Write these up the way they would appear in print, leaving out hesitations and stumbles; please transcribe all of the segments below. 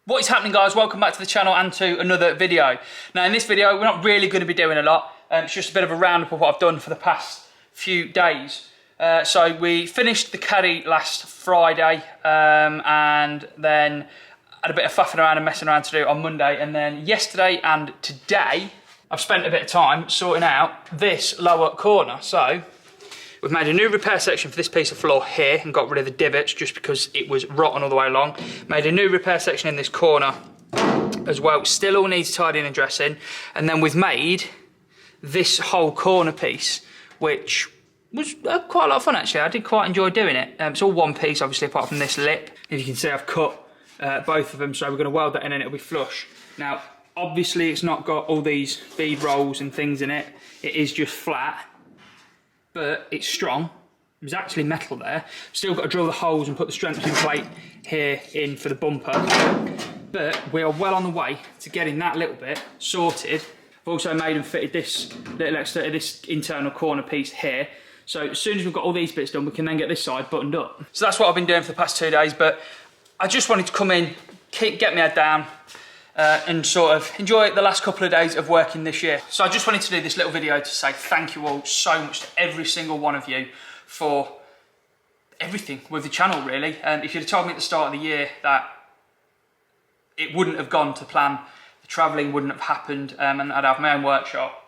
What is happening, guys? Welcome back to the channel and to another video. Now in this video we're not really going to be doing a lot, it's just a bit of a roundup of what I've done for the past few days. So we finished the caddy last Friday and then had a bit of faffing around and messing around to do on Monday, and then yesterday and today I've spent a bit of time sorting out this lower corner. So we've made a new repair section for this piece of floor here and got rid of the divots just because it was rotten all the way along. Made a new repair section in this corner as well. Still all needs tidying and dressing. And then we've made this whole corner piece, which was quite a lot of fun actually. I did quite enjoy doing it. It's all one piece obviously apart from this lip. As you can see, I've cut both of them, so we're going to weld that in and it'll be flush. Now obviously it's not got all these bead rolls and things in it. It is just flat, but it's strong. There's actually metal there. Still got to drill the holes and put the strengthening plate here in for the bumper. But we are well on the way to getting that little bit sorted. I've also made and fitted this little extra, this internal corner piece here. So as soon as we've got all these bits done, we can then get this side buttoned up. So that's what I've been doing for the past 2 days, but I just wanted to come in, get my head down, and sort of enjoy the last couple of days of working this year. So I just wanted to do this little video to say thank you all so much to every single one of you for everything with the channel, really. If you'd have told me at the start of the year that it wouldn't have gone to plan, the travelling wouldn't have happened, and I'd have my own workshop,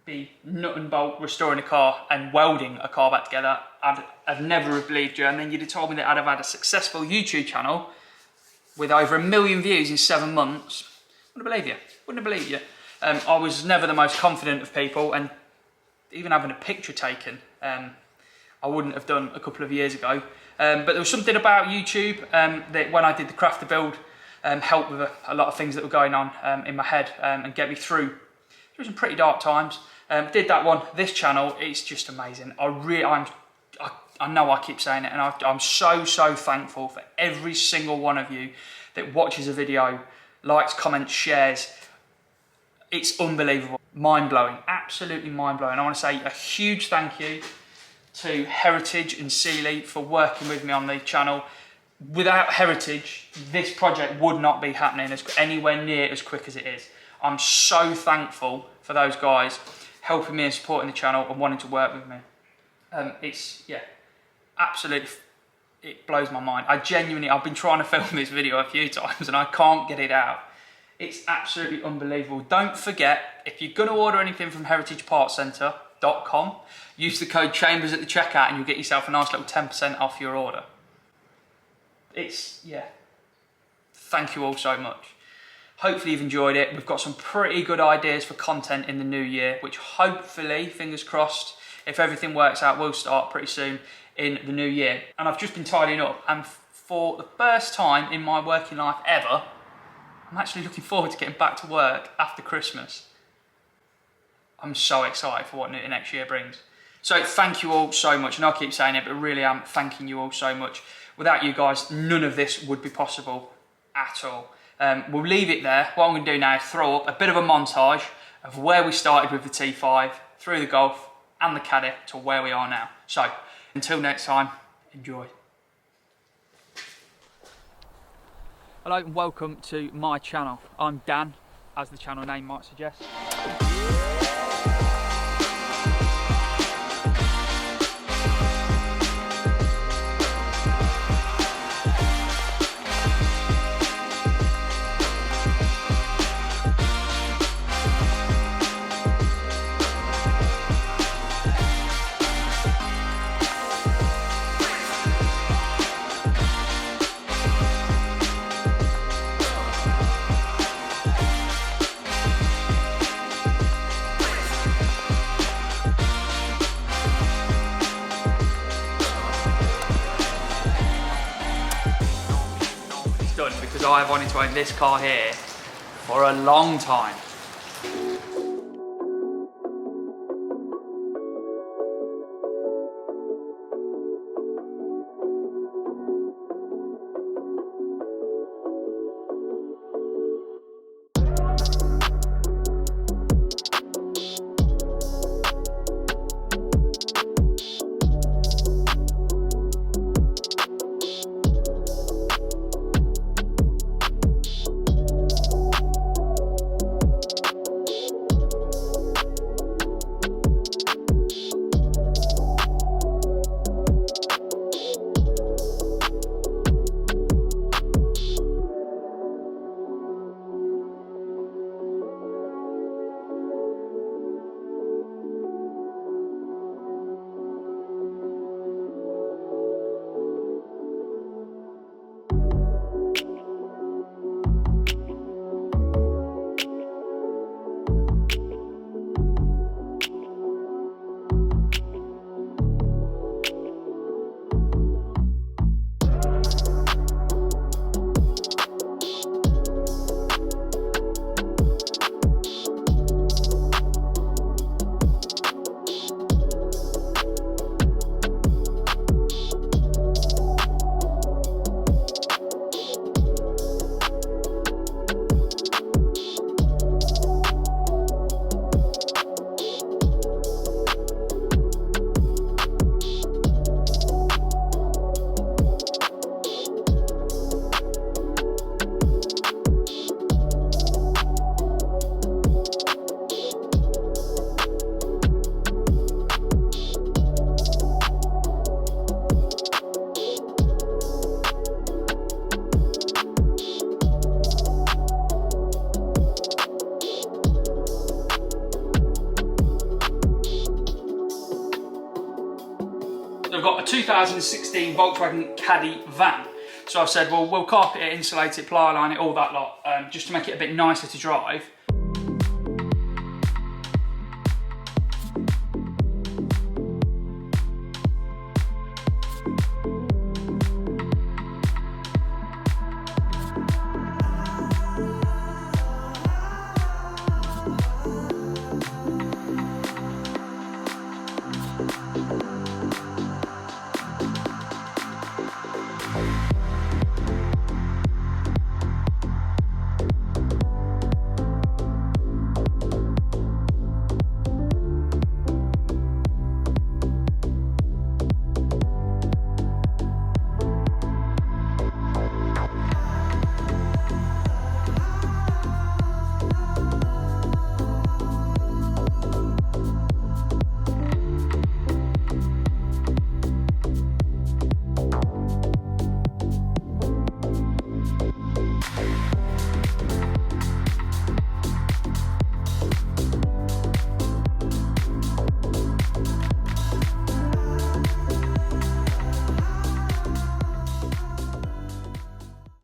be nut and bolt restoring a car and welding a car back together, I'd never have believed you. And then you'd have told me that I'd have had a successful YouTube channel with over 1 million views in 7 months. Wouldn't believe you. Wouldn't believe you. I was never the most confident of people, and even having a picture taken, I wouldn't have done a couple of years ago. But there was something about YouTube that when I did the craft to build helped with a lot of things that were going on in my head and get me through some pretty dark times. Did that one. This channel, it's just amazing. I know I keep saying it, and I'm so thankful for every single one of you that watches a video, likes, comments, shares. It's unbelievable, mind-blowing, absolutely mind-blowing. I want to say a huge thank you to Heritage and Sealy for working with me on the channel. Without Heritage, this project would not be happening anywhere near as quick as it is. I'm so thankful for those guys helping me and supporting the channel and wanting to work with me. Absolutely, it blows my mind. I've been trying to film this video a few times and I can't get it out. It's absolutely unbelievable. Don't forget, if you're going to order anything from heritagepartscentre.com, use the code CHAMBERS at the checkout and you'll get yourself a nice little 10% off your order. Thank you all so much. Hopefully you've enjoyed it. We've got some pretty good ideas for content in the new year, which hopefully, fingers crossed, if everything works out, we'll start pretty soon in the new year. And I've just been tidying up, and for the first time in my working life ever, I'm actually looking forward to getting back to work after Christmas. I'm so excited for what next year brings. So thank you all so much, and I'll keep saying it, but really I'm thanking you all so much. Without you guys, none of this would be possible at all. We'll leave it there. What I'm going to do now is throw up a bit of a montage of where we started with the T5, through the Golf and the Caddy to where we are now. So, until next time, enjoy. Hello and welcome to my channel. I'm Dan, as the channel name might suggest. Because I've wanted to own this car here for a long time. 2016 Volkswagen Caddy van. So I said, well, we'll carpet it, insulate it, ply line it, all that lot, just to make it a bit nicer to drive.